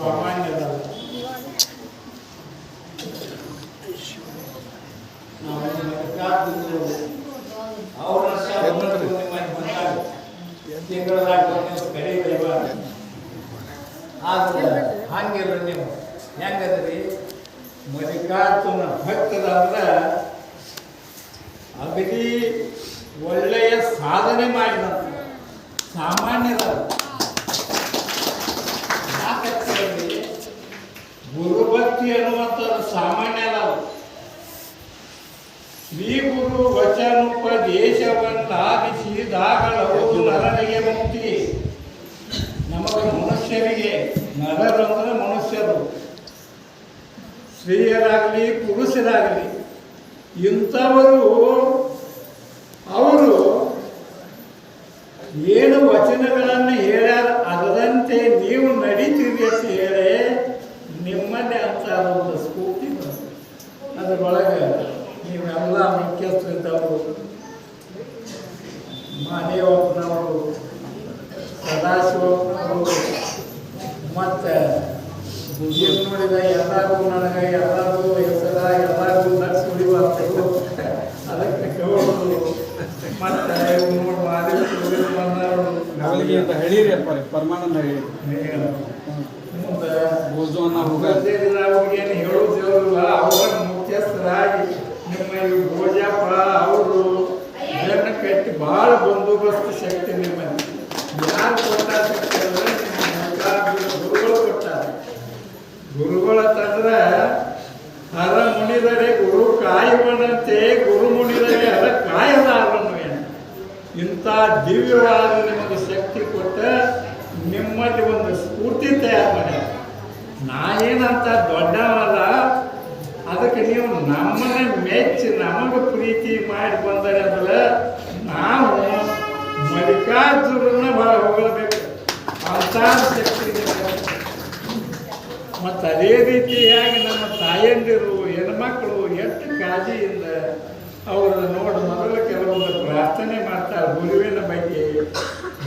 ಸಾಮಾನ್ಯದ ಅವರ ತಿಂಗಳದಾಗ ಕರೀದೈವ ಆದ್ರೆ ಹಂಗಿಲ್ಲ ನೀವು ಹೆಂಗದ್ರಿ ಮಲ್ಲಿಕಾರ್ಜುನ ಭಕ್ತರಾದ್ರೆ ಅಗದಿ ಒಳ್ಳೆಯ ಸಾಧನೆ ಮಾಡಿದಂತ ಸಾಮಾನ್ಯದ ಯಾಕಂತೇಳಿ ಗುರುಭಕ್ತಿ ಅನ್ನುವಂಥದ್ದು ಸಾಮಾನ್ಯ ಅಲ್ಲ. ಶ್ರೀ ಗುರು ವಚನೋಪದೇಶವನ್ನಾಗಿಸಿದಾಗಲವುದು ನರನಿಗೆ ಮುಕ್ತಿ. ನಮಗೆ ಮನುಷ್ಯರಿಗೆ ನರರಂದ್ರೆ ಮನುಷ್ಯರು, ಸ್ತ್ರೀಯರಾಗಲಿ ಪುರುಷರಾಗಲಿ ಇಂಥವರು ಅವರು ಏನು ವಚನಗಳನ್ನು ಹೇಳ್ಯಾರ ಅದರಂತೆ ನೀವು ನಡೀತೀರಿ ಅಂತ ಹೇಳಿ ನಿಮ್ಮನ್ನೇ ಅಂತ ಒಂದು ಸ್ಫೂರ್ತಿ ಬಂತು. ಅದರೊಳಗೆ ನೀವೆಲ್ಲ ಮುಖ್ಯಸ್ಥರಿದ್ದವರು, ಮಹಾದೇವಪ್ಪನವರು, ಸದಾಶಿವಪ್ಪನವರು, ಮತ್ತು ಏನು ನೋಡಿದ ಎಲ್ಲರೂ ನನಗೆ ಎಲ್ಲರೂ ಹೆಸರ ಎಲ್ಲರೂ ನಡ್ಸ್ ಹೊಡಿಬಾರ್ದು ಅದಕ್ಕೆ ಕೇಳೋದು. ಮತ್ತು ನೋಡಿ ಅವಳಿಗೆ ಅಂತ ಹೇಳಿರಿ ಅಪ್ಪ ಪರಮಾನಂದ ಹೇಳಿ ಮುಂದೆ ಹೋಗೋದೇನಿಲ್ಲ ಅವ್ರಿಗೇನು ಹೇಳೋದಿಲ್ಲ. ಅವರ ಮುಖ್ಯಸ್ಥರಾಗಿ ನಿಮ್ಮ ಈ ಭೋಜಪ್ಪ ಅವರು ಇದನ್ನು ಕಟ್ಟಿ ಭಾಳ ಬಂದೋಬಸ್ತ್ ಶಕ್ತಿ ನಿಮ್ಮಲ್ಲಿ ಯಾರು ಕೊಟ್ಟಾರ ಶಕ್ತಿ ಅಂದರೆ ಗುರುಗಳು ಕೊಟ್ಟಾರ. ಗುರುಗಳ ತಂದ್ರೆ ಹರ ಮುನಿದರೆ ಗುರು ಕಾಯುವನಂತೆ ಗುರು ಮುನಿದರೆ ಹರ ಕಾಯಲಾರನು. ಇಂಥ ದಿವ್ಯವಾದ ನಿಮಗೆ ಶಕ್ತಿ ಕೊಟ್ಟ ನಿಮ್ಮಲ್ಲಿ ಒಂದು ಸ್ಫೂರ್ತಿ ತಯಾರು ಮಾಡ್ಯಾರ. ನಾ ಏನಂತ ದೊಡ್ಡವಲ್ಲ, ಅದಕ್ಕೆ ನೀವು ನಮ್ಮನ್ನ ಮೆಚ್ಚಿ ನಮಗೆ ಪ್ರೀತಿ ಮಾಡಿ ಬಂದರೆ ಅಂದ್ರೆ ನಾವು ಮಲ್ಲಿಕಾರ್ಜುನನ್ನ ಭಾಳ ಹೊಗಳಬೇಕು. ಅಂಥ ಶಕ್ತಿ ಮತ್ತು ಅದೇ ರೀತಿಯಾಗಿ ನಮ್ಮ ತಾಯಂದಿರು ಹೆಣ್ಮಕ್ಳು ಎಷ್ಟು ಕಾಳಜಿಯಿಂದ ಅವರನ್ನು ನೋಡಿ ಮೊದಲು ಕೆಲವೊಂದು ಪ್ರಾರ್ಥನೆ ಮಾಡ್ತಾರೆ ಗುರುವಿನ ಬಗ್ಗೆ.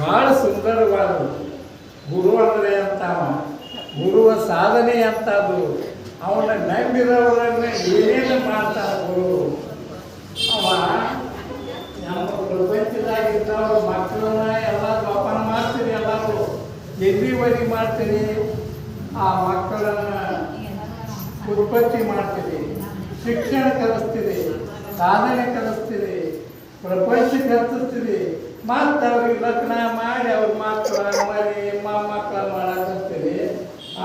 ಭಾಳ ಸುಂದರವಾದ ಗುರು ಅಂದರೆ ಅಂತಾವ, ಗುರುವ ಸಾಧನೆ ಅಂತದು. ಅವನ ನಂಬಿರೋರನ್ನು ಏನೇನು ಮಾಡ್ತಾನೆ ಗುರು. ಅವ ನಮ್ಮ ಪ್ರಪಂಚದಾಗಿದ್ದವರು ಮಕ್ಕಳನ್ನ ಎಲ್ಲ ಜೋಪಾನ ಮಾಡ್ತೀರಿ, ಎಲ್ಲರೂ ಎಲ್ಲಿವರೆಗೆ ಮಾಡ್ತೀರಿ, ಆ ಮಕ್ಕಳನ್ನು ಉತ್ಪತ್ತಿ ಮಾಡ್ತೀರಿ, ಶಿಕ್ಷಣ ಕಲಿಸ್ತೀರಿ, ಸಾಧನೆ ಕಲಿಸ್ತೀರಿ, ಪ್ರಪಂಚಕ್ಕೆ ಹತ್ತಿಸ್ತೀರಿ. ಮತ್ತು ಅವ್ರಿಗೆ ಲಗ್ನ ಮಾಡಿ ಅವ್ರ ಮಕ್ಕಳ ಮರಿ ಮೊಮ್ಮಕ್ಕಳ ಮಾಡಾಕತ್ತೀರಿ.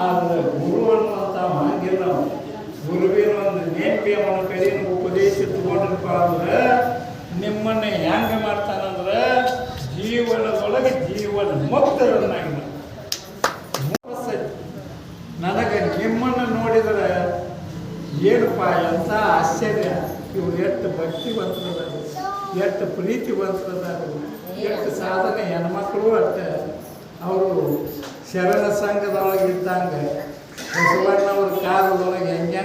ಆದರೆ ಗುರು ಅನ್ನುವಂಥ ಹಂಗಿಲ್ಲ. ಗುರುವಿನ ಒಂದು ನೇಮಿ ಅವನ ಕಡೆಯಿಂದ ಉಪದೇಶ ತಗೊಂಡ್ರಪ್ಪ ಅಂದ್ರೆ ನಿಮ್ಮನ್ನು ಹೆಂಗೆ ಮಾಡ್ತಾನಂದ್ರೆ ಜೀವನದೊಳಗೆ ಜೀವನ ಮುಕ್ತರನ್ನಾಗಿ ನನಗೆ ನಿಮ್ಮನ್ನು ನೋಡಿದರೆ ಏನಪ್ಪ ಎಂಥ ಆಶ್ಚರ್ಯ. ಇವ್ರು ಎಷ್ಟು ಭಕ್ತಿವಂತರದಾರು, ಎಷ್ಟು ಪ್ರೀತಿವಂತರದಾರು, ಎಷ್ಟು ಸಾಧನೆ ಹೆಣ್ಮಕ್ಳು ಅಷ್ಟೇ. ಅವರು ಶರಣ ಸಂಘದೊಳಗೆ ಇದ್ದಂಗೆ ಬಸವಣ್ಣವ್ರ ಕಾಲದೊಳಗೆ ಹೆಂಗೆ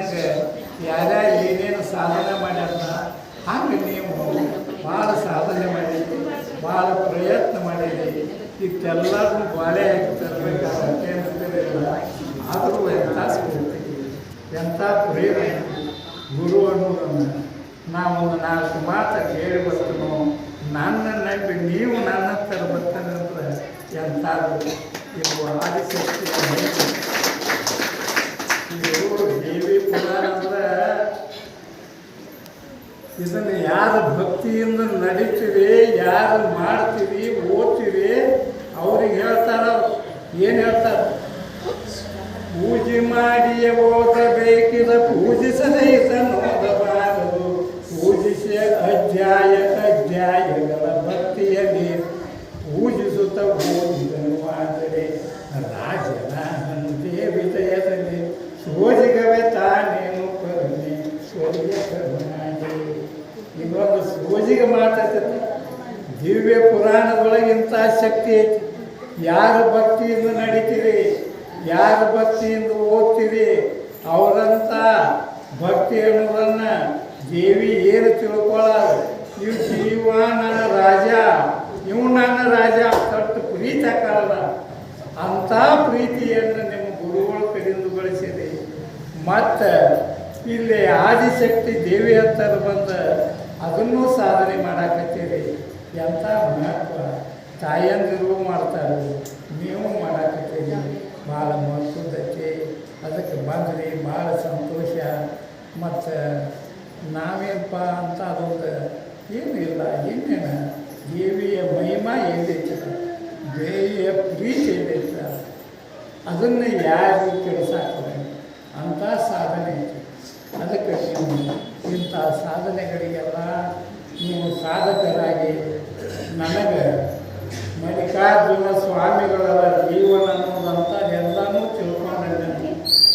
ಯಾರ್ಯಾರು ಏನೇನು ಸಾಧನೆ ಮಾಡ್ಯಾರ ಹಂಗೆ ನೀವು ಭಾಳ ಸಾಧನೆ ಮಾಡಿರಿ, ಭಾಳ ಪ್ರಯತ್ನ ಮಾಡಿರಿ. ಇಷ್ಟೆಲ್ಲರೂ ಬಾಳೆ ಹಾಕಿ ತರಬೇಕಾಗತ್ತೆ ಅಂತಿರಲಿಲ್ಲ. ಆದರೂ ಎಂಥ ಸ್ಫೂರ್ತಿ, ಎಂಥ ಪ್ರೇರಣೆ ಗುರು ಅನ್ನೋದನ್ನು ನಾವೊಂದು 4 ಮಾತು ಹೇಳಿ ಬರ್ತೀನೋ. ನನ್ನ ನಂಬಿ ನೀವು ನನ್ನ ಹತ್ರ ಬರ್ತಾನೆ ಅಂದ್ರೆ ಎಂಥದ್ದು ಇದು ಆದಿಶಕ್ತಿಯ ಇದು ದೇವಿ ಪುರಾಣ ಅಂದ್ರೆ ಇದನ್ನು ಯಾರು ಭಕ್ತಿಯಿಂದ ನಡೀತೀವಿ, ಯಾರು ಮಾಡ್ತೀವಿ, ಓದ್ತೀವಿ ಅವ್ರಿಗೆ ಹೇಳ್ತಾರ. ಏನು ಹೇಳ್ತಾರೆ? ಪೂಜೆ ಮಾಡಿಯೇ ಓದಬೇಕಿದ ಪೂಜಿಸದೇ ಓದಬಾರದು. ಪೂಜಿಸಿ ಅಧ್ಯಾಯಗಳ ಭಕ್ತಿಯಲ್ಲಿ ಪೂಜಿಸುತ್ತ ಓದಿದನು. ಆದರೆ ರಾಜನ ದೇವಿ ದಯದಲ್ಲಿ ಸೋಜಿಗವೇ ತಾನೇನು ಕರುಣೆ ಸೋಜಿಗ ಕರುಣಾಡಿ. ಇನ್ನೊಂದು ಸೋಜಿಗೆ ಮಾತಾಡ್ತೈತಿ. ದಿವ್ಯ ಪುರಾಣದೊಳಗಿಂತ ಶಕ್ತಿ ಐತಿ. ಯಾರು ಭಕ್ತಿಯಿಂದ ನಡೀತೀರಿ, ಯಾರು ಭಕ್ತಿಯಿಂದ ಓದ್ತೀರಿ ಅವರಂತ ಭಕ್ತಿ ಅನ್ನೋದನ್ನು ದೇವಿ ಏನು ತಿಳ್ಕೊಳ್ಳೋದು. ಇವು ಜೀವ ನನ್ನ ರಾಜ, ಇವು ನನ್ನ ರಾಜ ತಟ್ಟು ಪ್ರೀತಿ ಹಾಕಲ್ಲ. ಅಂಥ ಪ್ರೀತಿಯನ್ನು ನಿಮ್ಮ ಗುರುಗಳ ಕಡೆ ಮತ್ತು ಇಲ್ಲಿ ಆದಿಶಕ್ತಿ ದೇವಿ ಹತ್ತಿರ ಬಂದು ಅದನ್ನೂ ಸಾಧನೆ ಮಾಡಾಕತ್ತೀರಿ. ಎಂಥ ಮಹತ್ವ ತಾಯಂದಿರು ಮಾಡ್ತಾರೆ, ನೀವು ಮಾಡಾಕತ್ತೀರಿ. ಭಾಳ ಮಹತ್ವದೈತಿ. ಅದಕ್ಕೆ ಬಂದ್ರಿ, ಭಾಳ ಸಂತೋಷ. ಮತ್ತು ನಾವೇನಪ್ಪ ಅಂತ ಅದೊಂದು ಏನೂ ಇಲ್ಲ. ಇನ್ನೇನು ದೇವಿಯ ಮಹಿಮಾ ಏನೈತೆ, ದೇವಿಯ ಪ್ರೀತಿ ಏನೈತೆ, ಅದನ್ನು ಯಾರು ಕೆಡಿಸಾಕ್ತಾರೆ ಅಂಥ ಸಾಧನೆ ಐತಿ. ಅದಕ್ಕೆ ನೀವು ಇಂಥ ಸಾಧನೆಗಳಿಗೆಲ್ಲ ನೀವು ಸಾಧಕರಾಗಿ ನನಗೆ ಮಲ್ಲಿಕಾರ್ಜುನ ಸ್ವಾಮಿಗಳ ಜೀವನ ಅನ್ನೋದಂತ ಎಲ್ಲನೂ ತಿಳ್ಕೊಂಡೆ ನಾನು.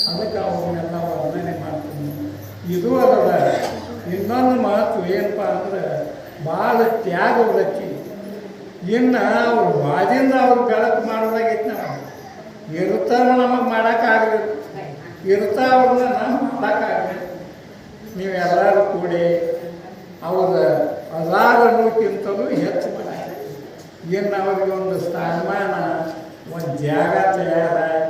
ಅದಕ್ಕೆ ಅವನ್ನೆಲ್ಲ ವರ್ಣನೆ ಮಾಡ್ತೀನಿ. ಇದು ಅದರ ಇನ್ನೊಂದು ಮಹತ್ವ ಏನಪ್ಪ ಅಂದ್ರೆ ಭಾಳ ತ್ಯಾಗ ವ್ಯಕ್ತಿ. ಇನ್ನು ಅವ್ರು ಬಾದಿಂದ ಅವ್ರು ಬೆಳಕು ಮಾಡೋದಾಗೈತೆ. ನಾವು ಇರ್ತಾರ ನಮಗೆ ಮಾಡೋಕ್ಕಾಗಲಿಲ್ಲ, ಇರ್ತಾವ್ರನ್ನ ನಾವು ಮಾಡೋಕ್ಕಾಗಲಿಲ್ಲ. ನೀವೆಲ್ಲರೂ ಕೂಡಿ ಅವ್ರ ಅದಾರನ್ನೋಕ್ಕಿಂತಲೂ ಹೆಚ್ಚು ಮಾಡಿ ಇನ್ನು ಅವ್ರಿಗೆ ಒಂದು ಸ್ಥಾನಮಾನ, ಒಂದು ಜಾಗ ತಯಾರಾಗಿ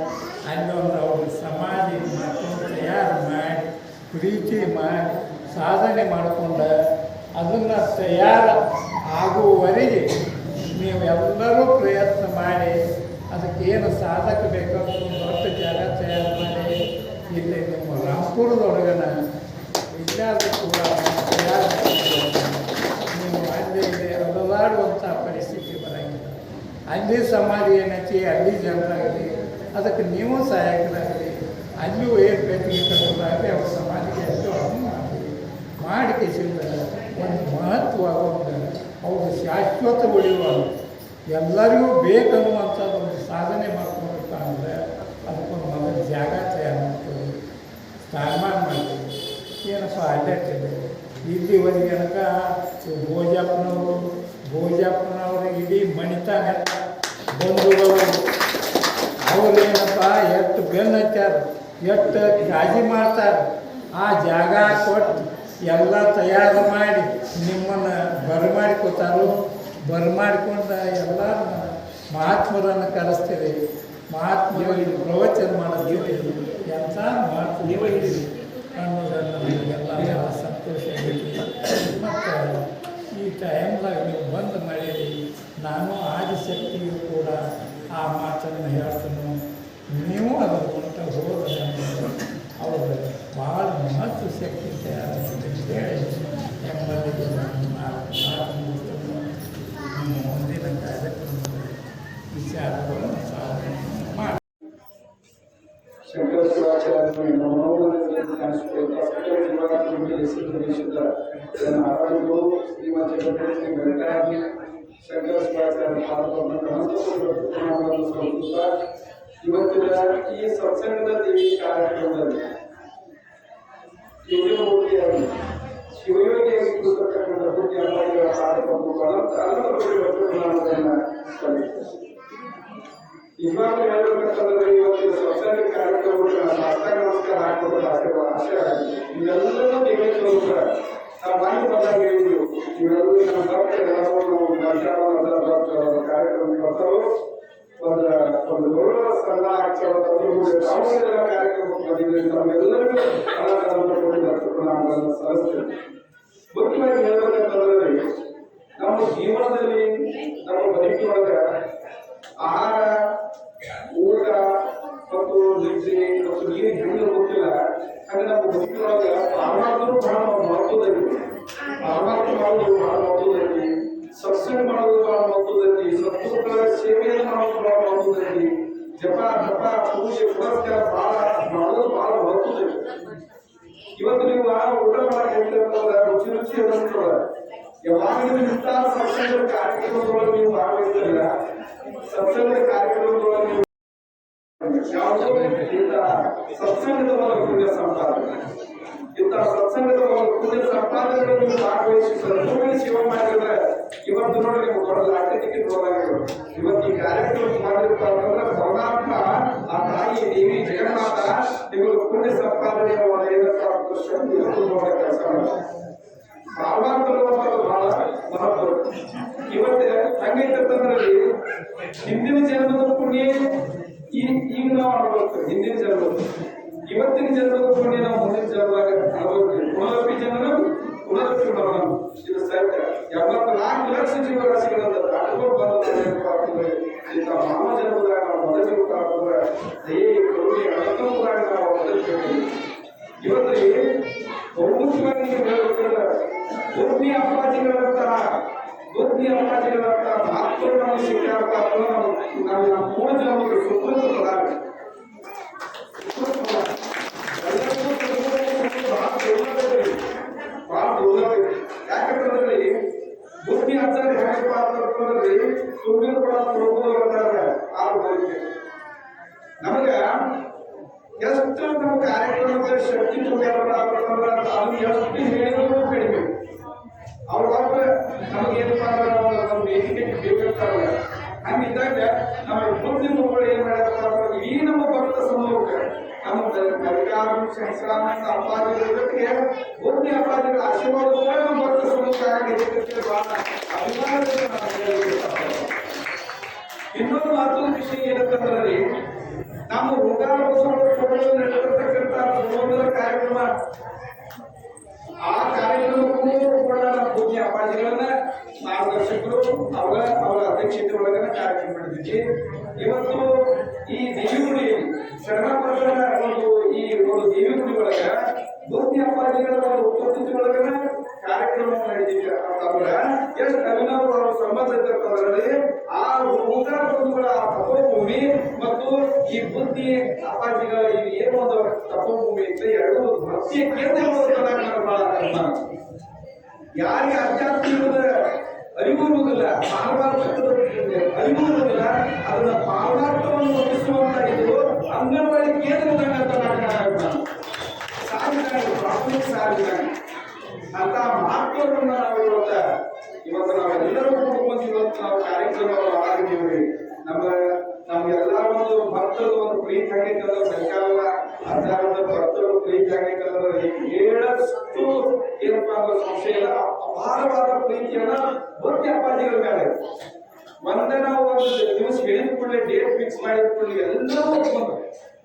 ಅಲ್ಲೊಂದು ಅವ್ರ ಸಮಾಧಿ ಮತ್ತೊಂದು ತಯಾರು ಮಾಡಿ ಪ್ರೀತಿ ಮಾಡಿ ಸಾಧನೆ ಮಾಡಿಕೊಂಡು ಅದನ್ನು ತಯಾರು ಆಗುವವರೆಗೆ ನೀವೆಲ್ಲರೂ ಪ್ರಯತ್ನ ಮಾಡಿ ಅದಕ್ಕೇನು ಸಾಧಕ ಬೇಕೋ ಒಂದು ದೊಡ್ಡ ಜಾಗ ತಯಾರು ಮಾಡಿ ಇಲ್ಲಿ ನಿಮ್ಮ ರಾಂಪುರದೊಳಗನ ವಿಚಾರದ ಕೂಡ ತಯಾರು ನೀವು ಅಲ್ಲಿ ಇಲ್ಲಿ ಅಲದಾಡುವಂಥ ಪರಿಸ್ಥಿತಿ ಬರೋಂಗಿಲ್ಲ. ಅಲ್ಲಿ ಸಮಾಧಿ ಏನೈತಿ, ಅಲ್ಲಿ ಜನರಾಗಲಿ, ಅದಕ್ಕೆ ನೀವು ಸಹಾಯಕರಾಗಲಿ. ಅಲ್ಲಿಯೂ ಏನು ಬೆಟ್ಟಿಗೆ ಕಟ್ಟೋದಾಗಲಿ ಅವ್ರ ಸಮಾಧಿಗೆ ಅಲ್ಲೂ ಅದನ್ನು ಮಾಡಿ ಕೇಸಿಂದ ಒಂದು ಮಹತ್ವ ಒಂದು ಅವರು ಶಾಶ್ವತ ಉಳಿಯುವಾಗ ಎಲ್ಲರಿಗೂ ಬೇಕನ್ನುವಂಥದ್ದು ಒಂದು ಸಾಧನೆ ಮಾಡ್ಕೊಳ್ತಾ ಅಂದರೆ ಅದಕ್ಕೊಂದು ಮೊದಲು ಜಾಗ ತಯಾರು ಮಾಡ್ತೀವಿ, ಸ್ಥಾನಮಾನ ಮಾಡ್ತೀವಿ. ಏನಪ್ಪ ಅಡ್ಡಾಡ್ತಿದ್ದೆ ಇಲ್ಲಿವರೆಗೆ ಏನಕ ಭೋಜಪ್ಪನವರು ಇಡೀ ಮಣಿತಾನ ಬಂಧುಗಳು ಅವ್ರೇನಪ್ಪ ಎಷ್ಟು ಬೆನ್ನು ಹಚ್ಚಾರ, ಎಷ್ಟು ಕಾಳಜಿ ಮಾಡ್ತಾರೆ. ಆ ಜಾಗ ಕೊಟ್ಟು ಎಲ್ಲ ತಯಾರು ಮಾಡಿ ನಿಮ್ಮನ್ನು ಬರಮಾಡ್ಕೋತಾರೋ. ಬರಮಾಡ್ಕೊಂಡು ಎಲ್ಲ ಮಹಾತ್ಮರನ್ನು ಕರೆಸ್ತೀರಿ, ಮಹಾತ್ಮರಿಗೆ ಪ್ರವಚನ ಮಾಡಿದ್ದೀರಿ. ಎಂಥ ಮಹಾತ್ಮ ನೀವು ಹೇಳಿರಿ ಅನ್ನೋದನ್ನು ನಮಗೆಲ್ಲ ಭಾಳ ಸಂತೋಷ ಆಗೈತಿ. ಮತ್ತು ಈ ಟೈಮ್ದಾಗ ನೀವು ಬಂದು ಮಾಡಿರಿ. ನಾನು ಆದಿಶಕ್ತಿಯು ಕೂಡ ಆ ಮಾತನ್ನು ಹೇಳ್ತೀನಿ. ನೀವು ಅದರ ಹೊಂಟ ಹೋದರೆ ಅವರು ಭಾಳ ಮಹತ್ವ ಶಕ್ತಿ ತಯಾರಾಗಿದೆ ಹೇಳಿ ಎಂಬುದಕ್ಕೆ ನಾನು ಮಾತು ಮುಗಿಸ್ತೇನೆ. ನಿಮ್ಮ ಮುಂದಿನ ಕಾರ್ಯಕ್ರಮದ ವಿಚಾರಗಳನ್ನು ಸಾಧನೆ ಮಾಡಿ ಶಂಕರ ಶಿವಾಚಾರ್ಯರು ಮನೋಮನದಲ್ಲಿ ಕಾಣಿಸಿಕೊಳ್ಳುತ್ತಾ ಸಕಲ ಜೀವರಾತ್ರಿಗೆ ಹೆಸರು ದೇಶದ ಆರಾಧನೆಗಳು ಶ್ರೀಮತಿ ಗಂಟಾಗಿ ಶಂಕರ ಶಿವಾಚಾರ್ಯ ಪಾದವನ್ನು ಸಲ್ಲಿಸುತ್ತಾ ಇವತ್ತಿನ ಈ ಸತ್ಸಂಗದ ದೇವಿ ಕಾರ್ಯಕ್ರಮದಲ್ಲಿ ಶಿವಯೋಗಿಯಾಗಿ ಶಿವಯೋಗಿಯಾಗಿ ಕೂತಕ್ಕಂಥ ಬುದ್ಧಿ ಅಮ್ಮಯ್ಯ ಕಾರ್ಯಕ್ರಮಗಳನ್ನು ಸಲ್ಲಿಸುತ್ತಾರೆ. ಇವಾಗಲೂ ಹೇಳಬೇಕಂತಂದ್ರೆ ಇವತ್ತು ಸತ್ಸಂಗ ಕಾರ್ಯಕ್ರಮಗಳು ಸಾಷ್ಟಾಂಗ ನಮಸ್ಕಾರ ಹಾಕೋದು ಆಶೆ ಆಗಿದೆ. ಇವೆಲ್ಲವೂ ದೇವೇಶ್ವರ ನಾವು ಮಾಡಿ ಬಂದಾಗ ಹೇಳಿದ್ವಿ. ಇವೆಲ್ಲೂ ನಮ್ಮ ಕಾರ್ಯಕ್ರಮ ಬರ್ತಾವು ಒಂದು ಗೌರವ ಸಣ್ಣ ಆಗ್ತಾವ ಕಾರ್ಯಕ್ರಮಕ್ಕೆ ಬಂದಿದ್ರೆ ನಮ್ಮೆಲ್ಲರಿಗೂ ನಾವು ಸಲ್ಲಿಸ್ತೇವೆ. ಮುಖ್ಯವಾಗಿ ಹೇಳಬೇಕಂತಂದ್ರೆ ನಮ್ಮ ಜೀವನದಲ್ಲಿ ನಮ್ಮ ಬದುಕಿನೊಳಗ ಆಹಾರ, ಊಟ ಮತ್ತು ನಿದ್ರೆ ಮತ್ತು ನೀರು ಹೆಂಗೆ ಗೊತ್ತಿಲ್ಲ. ಹಾಗೆ ನಮ್ಮ ಬದುಕಿನೊಳಗ ಪಾರಮಾರ್ಥರು ಬಹಳ ಮಹತ್ವದೈತಿ. ಪಾರಮಾರ್ಥ ಮಾಡೋದು ಬಹಳ ಮಹತ್ವದೈತಿ. ಸತ್ಸಂಗ ಮಾಡೋದು ಬಹಳ ಮಹತ್ವದೈತಿ. ಸತ್ಪುರುಷರ ಸೇವೆಯನ್ನು ಮಾಡೋದು ಬಹಳ ಮಹತ್ವದೈತಿ. ಜಪ ತಪ ಪೂಜೆ ಪುರಸ್ಕಾರ ಬಹಳ ಮಾಡೋದು ಬಹಳ ಮಹತ್ವದೈತಿ. ಇವತ್ತು ನೀವು ಊಟ ಮಾಡಕ್ಕೆ ಹೇಳ್ತಿರ್ತಂದ್ರೆ ರುಚಿ ರುಚಿ ಅನ್ನಿಸ್ತದ. ಯಾವಾಗಲೂ ಇಂಥ ಸತ್ಸಂಗದ ಕಾರ್ಯಕ್ರಮದೊಳಗೆ ನೀವು ಭಾಗವಹಿಸಿಲ್ಲ, ಸತ್ಸಂಗದ ಕಾರ್ಯಕ್ರಮದೊಳಗೆ ನೀವು ಯಾವುದೋ ಇಂಥ ಸತ್ಸಂಗದ ಒಂದು ಪುಣ್ಯ ಸಂಪಾದನೆ, ಇಂಥ ಸತ್ಸಂಗದ ಒಂದು ಪುಣ್ಯ ಸಂಪಾದನೆಗಳು ನೀವು ಭಾಗವಹಿಸಿ ಸಂಪೂರ್ಣ ಸೇವೆ ಮಾಡಿದ್ರೆ ಇವತ್ತು ನೋಡಿ ನೀವು ಕೊಡೋದು ಆಟಕ್ಕೆ ನೋಡಾಗಿರೋ. ಇವತ್ತು ಈ ಕಾರ್ಯಕ್ರಮ ಮಾಡಿರ್ತಾ ಅಂತಂದ್ರೆ ಪರಮಾತ್ಮ ಆ ತಾಯಿ ದೇವಿ ಜಗನ್ಮಾತ ನಿಮಗೆ ಪುಣ್ಯ ಸಂಪಾದನೆಯ ಶಕ್ತಿ ನೋಡೋ ಕೆಲಸ ಭಾವಾಂತರವಾದ ಬಹಳ ಮಹತ್ವ. ಇವತ್ತು ಹಂಗೈತಂದ್ರೆ ಹಿಂದಿನ ಜನ್ಮದ ಪುಣ್ಯ ಈಗ ನಾವು ಅನುಭವಿಸ್ತೇವೆ. ಹಿಂದಿನ ಜನ್ಮದ ಇವತ್ತಿನ ಜನರು ಕೊಂಡು ನಾವು ಮುಂದಿನ ಜನರಾಗ ಅನುಭವಿಸ್ತೀವಿ. ಪುನರಪಿ ಜನರು ಪುನರಪಿ ಭವನಂ. ಇದು ಸತ್ಯ. 74 ಲಕ್ಷ ಜೀವರಾಶಿಗಳನ್ನ ದಾಟುಕೊಂಡು ಬಂದ ಇಂಥ ಮಾನವ ಜನ್ಮದಾಗ ನಾವು ಬದಲಿಬೇಕಾದ್ರೆ ದಯೆ ಕರುಣೆ ಅನುಕಂಪದಾಗ ನಾವು ಬದಲಿಸಬೇಕು. ಇವತ್ತು ಬಹುಮುಖ್ಯವಾಗಿ ನೀವು ಹೇಳಬೇಕಂದ್ರೆ ಬುದ್ಧಿ ಅಪರಾಧಿಗಳಂತಹ ಮಾತುಗಳು ನಮಗೆ ಸಿಕ್ಕಾರಪ್ಪ ಅಥವಾ ನಾವು ನಮ್ಮ ಮೂಲ ಜನರಿಗೆ ಸುತ್ತಮುತ್ತ ಯಾಕಂದ್ರೆ ಬುದ್ಧಿ ಆಚಾರ ಹೇಗಪ್ಪ ಅಂತಂದ್ರೆ ತುಂಬಿದ ಕೂಡ ನಮಗ ಎಷ್ಟು ನಮ್ಮ ಕಾರ್ಯಕ್ರಮದ ಶಕ್ತಿ ತುಂಬ್ಯಾರಲ್ಲ ಅದನ್ನ ಎಷ್ಟು ಹೇಳಿದ್ರು ಕಡಿಮೆ. ಅವ್ರೊಬ್ಬ ನಮಗೇನಪ್ಪ ಅಂದ್ರೆ ನಮ್ಮ ವೇದಿಕೆ ಬೇಕಾಗ್ತಾರಲ್ಲ ಹಂಗಿದ್ದಾಗ ನಮ್ಮ ಬುದ್ಧಿ ಮಕ್ಕಳು ಏನ್ ಮಾಡ್ಯಾರಪ್ಪ ಅಂದ್ರೆ ಈ ನಮ್ಮ ಭಕ್ತ ಸಮೂಹಕ್ಕೆ ನಮ್ಮ ಸಂಸ್ಕೃತ ಅಪ್ಪಾಜಿಗಳ ಜೊತೆಗೆ ಬುದ್ಧಿ ಅಪ್ಪಾಜಿಗಳ ಆಶೀರ್ವಾದ ಕೂಡ ನಮ್ಮ ಭಕ್ತ ಸಮೂಹಕ್ಕೆ ಆಗಿದೆ. ಬಹಳ ಅಭಿಮಾನದಿಂದ ಇನ್ನೊಂದು ಮತ್ತೊಂದು ವಿಷಯ ಏನಂತಂದ್ರೆ ನಮ್ಮ ಉಗಾರ ನಡೆದಿರ್ತಕ್ಕಂಥ ಕಾರ್ಯಕ್ರಮ ಆ ಕಾರ್ಯಕ್ರಮಕ್ಕೂ ಕೂಡ ನಮ್ಮ ಪೂಜ್ಯ ಅಪ್ಪಾಜಿಗಳನ್ನ ಮಾರ್ಗದರ್ಶಕರು ಅವರ ಅಧ್ಯಕ್ಷತೆ ಒಳಗಡೆ ಕಾರ್ಯಕ್ರಮ ಮಾಡಿದ್ವಿ. ಇವತ್ತು ಈ ದೇವಿಗುಡಿ ಶರಣಪುರದ ಈ ಒಂದು ದೇವಿಗುಡಿ ಒಳಗ ಪೂಜ್ಯ ಅಪ್ಪಾಜಿಗಳ ಒಂದು ಉಪಸ್ಥಿತಿ ಒಳಗಡೆ ಕಾರ್ಯಕ್ರಮ ನಡೆದಿದೆ ಅಂತಂದ್ರೆ ಎಷ್ಟು ಅಭಿನವ ಅವರ ಸಂಬಂಧ ಇರ್ತಕ್ಕಂಥದ್ರಲ್ಲಿ ಆ ಉತ್ತರ ಬಂಧುಗಳ ತಪೋಭೂಮಿ ಮತ್ತು ಈ ಬುದ್ಧಿ ಅಪ್ಪಾಜಿಗಳ ಏನು ಒಂದು ತಪೋಭೂಮಿ ಅಂತ ಎರಡು ಭಕ್ತಿಯ ಕೇಂದ್ರಗಳು. ಯಾರಿಗೆ ಅಧ್ಯಾತ್ಮದ ಅರಿವು ಇರುವುದಿಲ್ಲ, ಪಾರಮಾರ್ಥದ ಅರಿವು ಇರುವುದಿಲ್ಲ, ಅದನ್ನ ಪಾರಮಾರ್ಥವನ್ನು ಒಪ್ಪಿಸುವಂತ ಇದು ಅಂಗನವಾಡಿ ಕೇಂದ್ರದಾಗ ಪ್ರಾಥಮಿಕ ಸಾರಿದ್ದಾರೆ ಅಂತ ಮಹತ್ವವನ್ನು ನಾವು ಇವತ್ತು ನಾವೆಲ್ಲರೂ ಕೂಡ್ಕೊಂಡು ಇವತ್ತು ನಾವು ಕಾರ್ಯಕ್ರಮ ಆಗಿದ್ದೀವಿ. ನಮ್ಗೆಲ್ಲ ಒಂದು ಭಕ್ತರು ಒಂದು ಪ್ರೀತಿ ಆಗೈತಂದ್ರೆ ಸರ್ಕಾರದ ಆಚಾರದ ಭಕ್ತರು ಪ್ರೀತಿ ಆಗೈತಂದ್ರೆ ಹೇಳಷ್ಟು ಏನಪ್ಪಾ ಅಂದ್ರೆ ಸಂಶಯ ಇಲ್ಲ. ಅಪಾರವಾದ ಪ್ರೀತಿಯನ್ನ ಬುದ್ಧಿ ಅಪ್ಪಾಜಿಗಳ ಮೇಲೆ ಒಂದೇ ನಾವು ಒಂದು ದಿವಸ ಹೇಳಿದ ಕೂಡಲೇ ಡೇಟ್ ಫಿಕ್ಸ್ ಮಾಡಿದ ಕೂಡಲೇ ಎಲ್ಲರೂ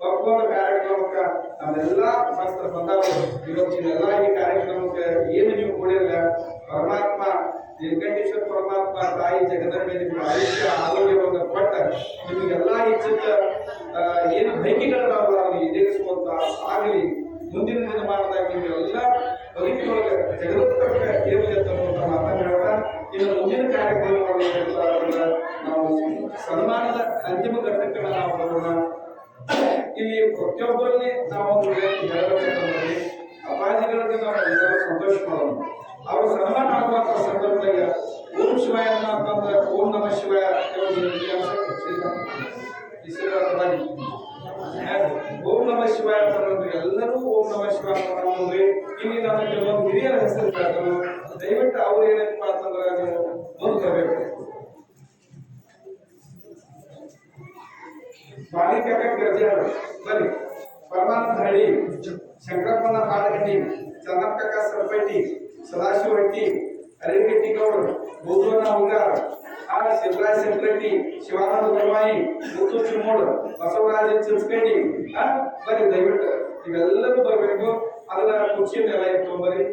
ಒಪ್ಕೊಂಡು ಕಾರ್ಯಕ್ರಮಕ್ಕೆ ನಾವೆಲ್ಲ ಭಕ್ತರು ಬಂದವರು ಇವತ್ತಿನೆಲ್ಲ ಈ ಕಾರ್ಯಕ್ರಮಕ್ಕೆ ಏನು ನೀವು ಕೊಡಿರಲ್ಲ ಪರಮಾತ್ಮ ನಿರ್ಗಂಟೇಶ್ವರ ಪರಮಾತ್ಮ ತಾಯಿ ಜಗದಂಬೆ ನಿಮ್ಗೆ ಆಯುಷ್ಯ ಆರೋಗ್ಯವನ್ನು ಕೊಟ್ಟ ನಿಮಗೆಲ್ಲ ಇಚ್ಛಿತ ಏನು ಬೈಕಿಗಳನ್ನ ಈಡೇರಿಸುವಂತ ಆಗಲಿ. ಮುಂದಿನ ದಿನಮಾನದಾಗ ನಿಮಗೆಲ್ಲ ಬದುಕಿನೊಳಗೆ ಜಗತ್ತಕ್ಕ ಇರಲಿ ಅಂತ ಮಾತನಾಡ ಇನ್ನು ಮುಂದಿನ ಕಾರ್ಯಕ್ರಮವನ್ನು ನಾವು ಸನ್ಮಾನದ ಅಂತಿಮ ಘಟ್ಟಕ್ಕೆ ನಾವು ಬರೋಣ. ಇಲ್ಲಿ ಪ್ರತಿಯೊಬ್ಬರಲ್ಲಿ ನಾವೊಂದು ಹೇಳಬೇಕಂದ್ರೆ ಅಪಾಜಿಗಳಿಗೆ ನಾವು ಎಲ್ಲರೂ ಸಂತೋಷ ಮಾಡೋಣ. ಅವರು ಸನ್ಮಾನ ಆಗುವಂತ ಸಂದರ್ಭದಾಗ ಓಂ ಶಿವಾಯ ಅಂತಂದ್ರೆ ಓಂ ನಮ ಶಿವಾಯ ಓಂ ನಮ ಶಿವಾಯ ಅಂತಂದ್ರೆ ಎಲ್ಲರೂ ಓಂ ನಮ ಶಿವಾಯ ಅಂತಂದ್ರೆ ಇಲ್ಲಿ ನಾನು ಕೆಲವೊಂದು ಹಿರಿಯರ ಹೆಸರು ಹೇಳ್ತಾರೆ. ದಯವಿಟ್ಟು ಅವ್ರು ಏನಪ್ಪ ಅಂತಂದ್ರೆ ನೀವು ಮುಂದೆ ಬರಬೇಕು. ಬಾಲಿಕಾಕ ಗರ್ಜಾರು ಬನ್ನಿ, ಪರಮಾನಂದ ಹಳ್ಳಿ, ಶಂಕರಪ್ಪನ ಹಾಡಗಟ್ಟಿ, ಚನ್ನಪ್ಪಕ್ಕ ಸರ್ಪಟ್ಟಿ, ಸದಾಶಿವ ಹಟ್ಟಿ, ಅರಿಗಟ್ಟಿ ಗೌಡರು, ಗೋಧುವನ ಹುಗಾರ್, ಆರ್ ಶಿವರಾಜ್ ಸೆಂಟ್ರಟ್ಟಿ, ಶಿವಾನಂದ ಬರ್ಮಾಯಿ, ಮುತ್ತು ಚಿಮ್ಮೋಡು, ಬಸವರಾಜ ಚಿನ್ಸ್ಕಟ್ಟಿ ಬನ್ನಿ ದಯವಿಟ್ಟು ಇವೆಲ್ಲರೂ ಬರಬೇಕು. ಅದನ್ನ ಕುರ್ಚಿಯನ್ನೆಲ್ಲ ಇಟ್ಕೊಂಬರಿ.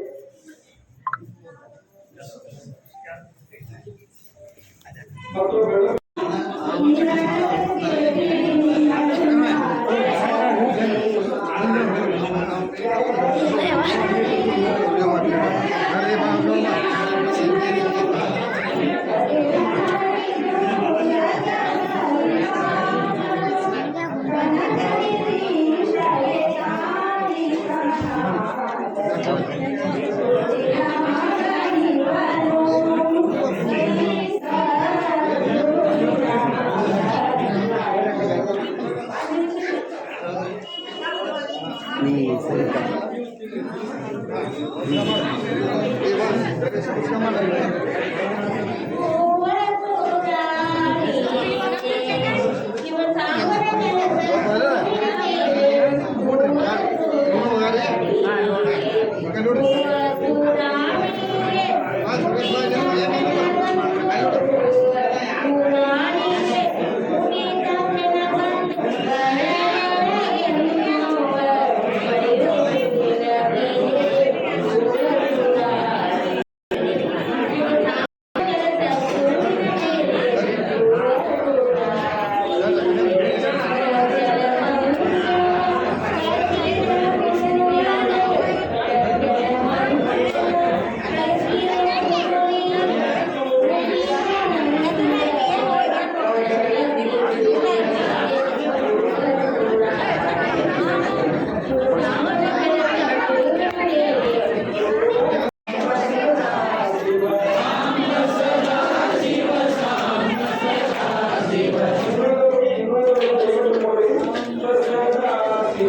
ಮತ್ತು ಬೆಳಗ್ಗೆ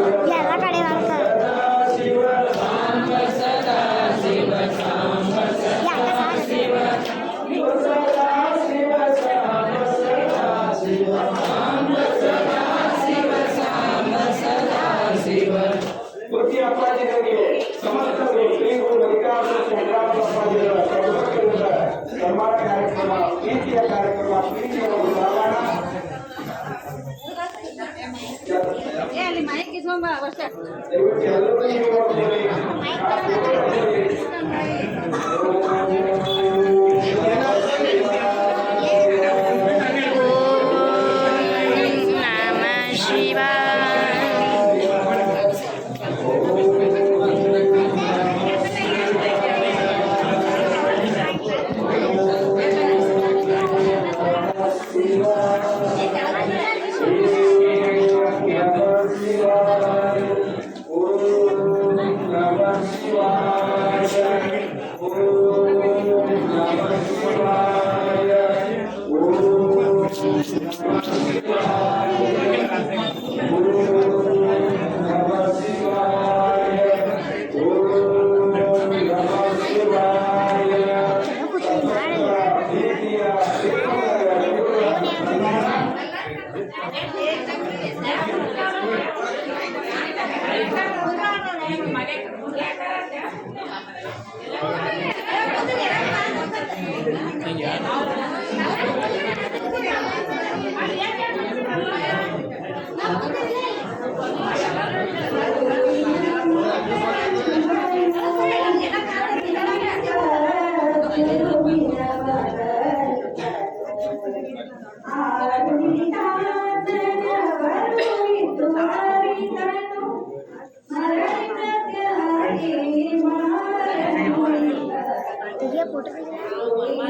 ಎಲ್ಲ ಕಡೆ ಮಾಡ್ತಾರೆ ಬುದ್ಧಿ ಅಪ್ಪಾಜಿಗಳಿಗೆ ಸಮಸ್ತರು ಶ್ರೀಗಳು ಮಲ್ಲಿಕಾರ್ಜುನ ಚಂದ್ರಾವತಿ ಅಪ್ಪಾಜಿಗಳ ಸರ್ವಕರಿಂದ ಸನ್ಮಾನ ಕಾರ್ಯಕ್ರಮ ಪ್ರೀತಿಯ ಕಾರ್ಯಕ್ರಮ ಪ್ರೀತಿಯ ಒಂದು ಸಾಧಾರಣ ದಯವಿಟ್ಟು ಎಲ್ಲರೂ ನೀವು ನೋಡ್ತೀರಿ.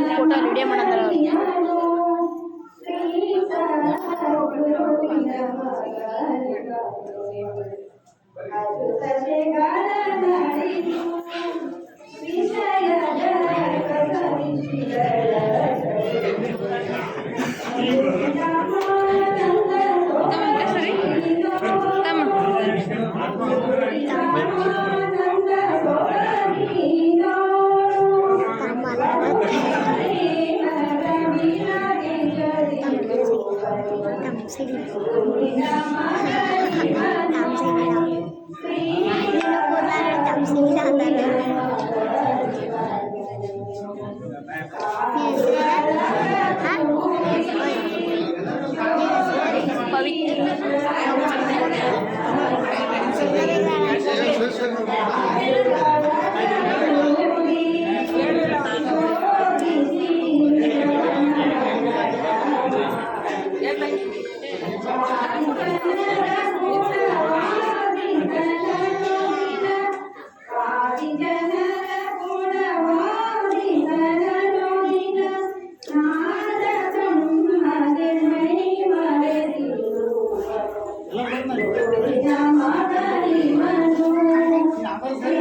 ಫೋಟೋ ವಿಡಿಯೋ ಮಾಡಂದ್ರ Gracias.